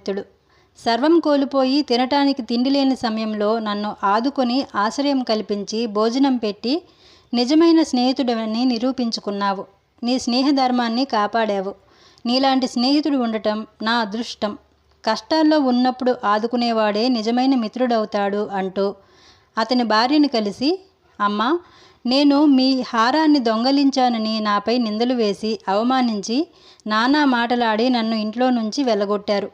విక్రమాదిత్యుడు. సర్వం కోల్పోయి తినటానికి తిండి లేని సమయంలో నన్ను ఆదుకొని ఆశ్రయం కల్పించి భోజనం పెట్టి నిజమైన స్నేహితుడని నిరూపించుకున్నావు. నీ స్నేహధర్మాన్ని కాపాడావు. నీలాంటి స్నేహితుడు ఉండటం నా అదృష్టం. కష్టాల్లో ఉన్నప్పుడు ఆదుకునేవాడే నిజమైన మిత్రుడవుతాడు అంటూ అతని భార్యని కలిసి, అమ్మా, నేను మీ హారాన్ని దొంగలించానని నాపై నిందలు వేసి అవమానించి నానా మాటలాడి నన్ను ఇంట్లో నుంచి వెళ్ళగొట్టారు.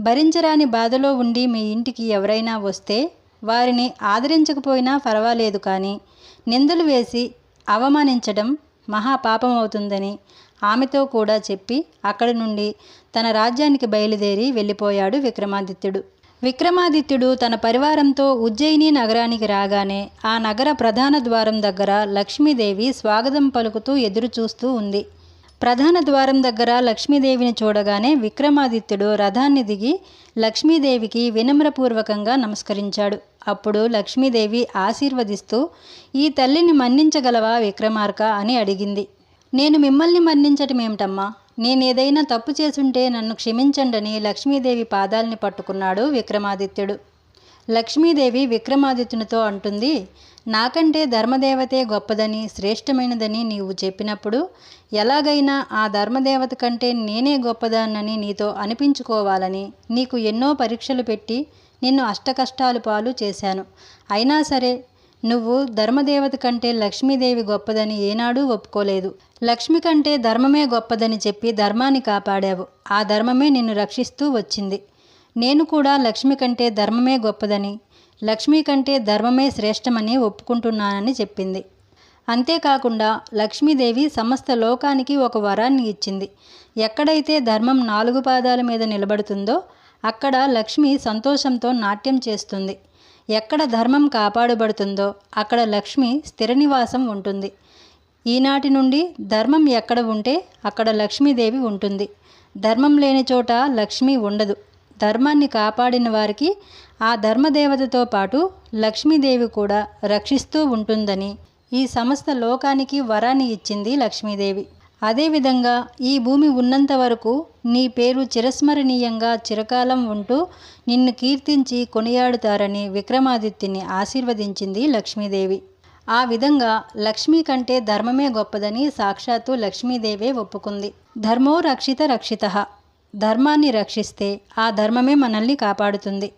భరించరాని బాధలో ఉండి మీ ఇంటికి ఎవరైనా వస్తే వారిని ఆదరించకపోయినా పర్వాలేదు, కానీ నిందలు వేసి అవమానించడం మహాపాపమవుతుందని ఆమెతో కూడా చెప్పి అక్కడి నుండి తన రాజ్యానికి బయలుదేరి వెళ్ళిపోయాడు విక్రమాదిత్యుడు. విక్రమాదిత్యుడు తన పరివారంతో ఉజ్జయిని నగరానికి రాగానే ఆ నగర ప్రధాన ద్వారం దగ్గర లక్ష్మీదేవి స్వాగతం పలుకుతూ ఎదురు చూస్తూ ఉంది. ప్రధాన ద్వారం దగ్గర లక్ష్మీదేవిని చూడగానే విక్రమాదిత్యుడు రథాన్ని దిగి లక్ష్మీదేవికి వినమ్రపూర్వకంగా నమస్కరించాడు. అప్పుడు లక్ష్మీదేవి ఆశీర్వదిస్తూ, ఈ తల్లిని మన్నించగలవా విక్రమార్క అని అడిగింది. నేను మిమ్మల్ని మన్నించటమేమిటమ్మా, నేనేదైనా తప్పు చేసుంటే నన్ను క్షమించండని లక్ష్మీదేవి పాదాలని పట్టుకున్నాడు విక్రమాదిత్యుడు. లక్ష్మీదేవి విక్రమాదిత్యునితో అంటుంది, నాకంటే ధర్మదేవతే గొప్పదని శ్రేష్టమైనదని నీవు చెప్పినప్పుడు ఎలాగైనా ఆ ధర్మదేవత కంటే నేనే గొప్పదాన్నని నీతో అనిపించుకోవాలని నీకు ఎన్నో పరీక్షలు పెట్టి నిన్ను అష్టకష్టాలు పాలు చేశాను. అయినా సరే నువ్వు ధర్మదేవత కంటే లక్ష్మీదేవి గొప్పదని ఏనాడూ ఒప్పుకోలేదు. లక్ష్మి కంటే ధర్మమే గొప్పదని చెప్పి ధర్మాన్ని కాపాడావు. ఆ ధర్మమే నిన్ను రక్షిస్తూ వచ్చింది. నేను కూడా లక్ష్మి కంటే ధర్మమే గొప్పదని, లక్ష్మి కంటే ధర్మమే శ్రేష్టమని ఒప్పుకుంటున్నానని చెప్పింది. అంతేకాకుండా లక్ష్మీదేవి సమస్త లోకానికి ఒక వరాన్ని ఇచ్చింది. ఎక్కడైతే ధర్మం 4 పాదాల మీద నిలబడుతుందో అక్కడ లక్ష్మి సంతోషంతో నాట్యం చేస్తుంది. ఎక్కడ ధర్మం కాపాడబడుతుందో అక్కడ లక్ష్మి స్థిర నివాసం ఉంటుంది. ఈనాటి నుండి ధర్మం ఎక్కడ ఉంటే అక్కడ లక్ష్మీదేవి ఉంటుంది. ధర్మం లేని చోట లక్ష్మి ఉండదు. ధర్మాన్ని కాపాడిన వారికి ఆ ధర్మదేవతతో పాటు లక్ష్మీదేవి కూడా రక్షిస్తూ ఉంటుందని ఈ సమస్త లోకానికి వరాన్ని ఇచ్చింది లక్ష్మీదేవి. అదేవిధంగా ఈ భూమి ఉన్నంత వరకు నీ పేరు చిరస్మరణీయంగా చిరకాలం ఉంటూ నిన్ను కీర్తించి కొనియాడుతారని విక్రమాదిత్యుని ఆశీర్వదించింది లక్ష్మీదేవి. ఆ విధంగా లక్ష్మి కంటే ధర్మమే గొప్పదని సాక్షాత్తు లక్ష్మీదేవే ఒప్పుకుంది. ధర్మో రక్షిత రక్షితః. ధర్మాన్ని రక్షిస్తే ఆ ధర్మమే మనల్ని కాపాడుతుంది.